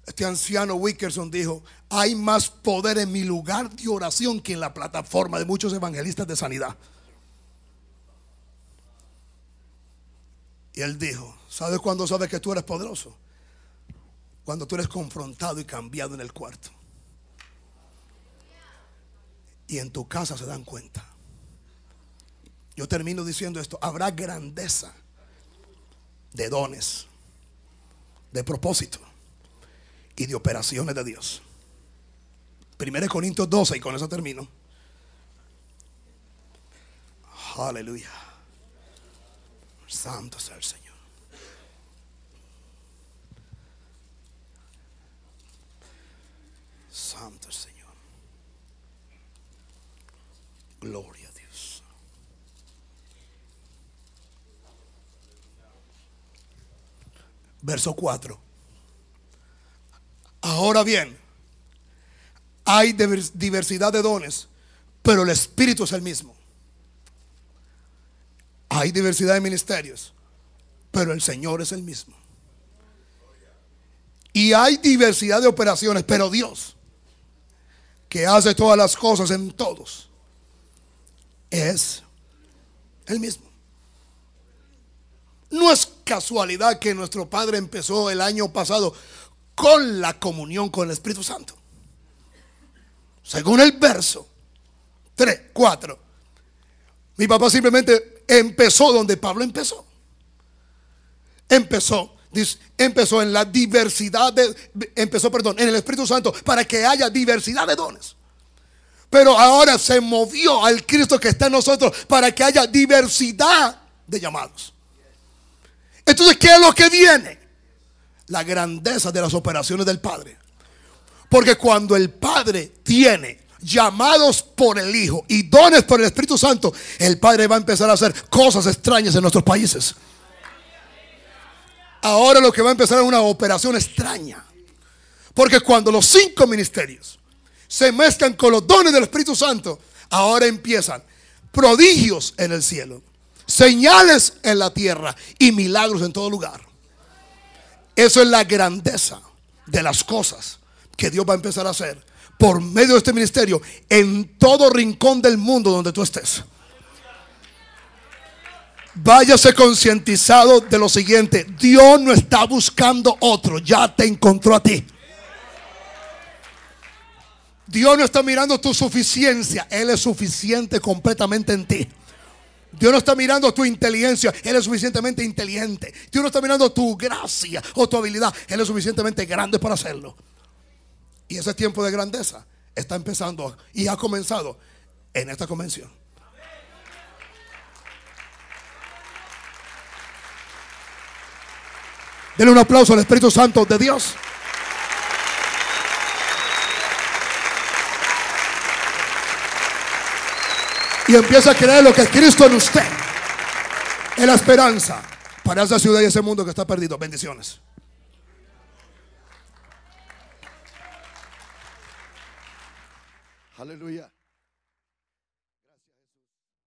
Este anciano Wickerson dijo: hay más poder en mi lugar de oración que en la plataforma de muchos evangelistas de sanidad. Y él dijo: ¿sabes cuándo sabes que tú eres poderoso? Cuando tú eres confrontado y cambiado en el cuarto. Y en tu casa se dan cuenta. Yo termino diciendo esto: habrá grandeza de dones, de propósito y de operaciones de Dios. 1 Corintios 12, y con eso termino. Aleluya. Santo sea el Señor. Santo el Señor. Gloria a Dios. Verso 4. Ahora bien, hay diversidad de dones, pero el Espíritu es el mismo. Hay diversidad de ministerios, pero el Señor es el mismo. Y hay diversidad de operaciones, pero Dios, que hace todas las cosas en todos, es el mismo. No es casualidad que nuestro Padre empezó el año pasado con la comunión con el Espíritu Santo. Según el verso 3, 4, mi papá simplemente empezó donde Pablo empezó. Empezó en la diversidad en el Espíritu Santo, para que haya diversidad de dones. Pero ahora se movió al Cristo que está en nosotros para que haya diversidad de llamados. Entonces, ¿qué es lo que viene? La grandeza de las operaciones del Padre. Porque cuando el Padre tiene llamados por el Hijo y dones por el Espíritu Santo, el Padre va a empezar a hacer cosas extrañas en nuestros países. Ahora lo que va a empezar es una operación extraña. Porque cuando los 5 ministerios se mezclan con los dones del Espíritu Santo, ahora empiezan prodigios en el cielo, señales en la tierra y milagros en todo lugar. Eso es la grandeza de las cosas que Dios va a empezar a hacer por medio de este ministerio en todo rincón del mundo donde tú estés. Váyase concientizado de lo siguiente: Dios no está buscando otro, ya te encontró a ti. Dios no está mirando tu suficiencia, Él es suficiente completamente en ti. Dios no está mirando tu inteligencia, Él es suficientemente inteligente. Dios no está mirando tu gracia o tu habilidad, Él es suficientemente grande para hacerlo. Y ese tiempo de grandeza está empezando y ha comenzado en esta convención. Denle un aplauso al Espíritu Santo de Dios. Y empieza a creer lo que es Cristo en usted. Es la esperanza para esa ciudad y ese mundo que está perdido. Bendiciones. Aleluya.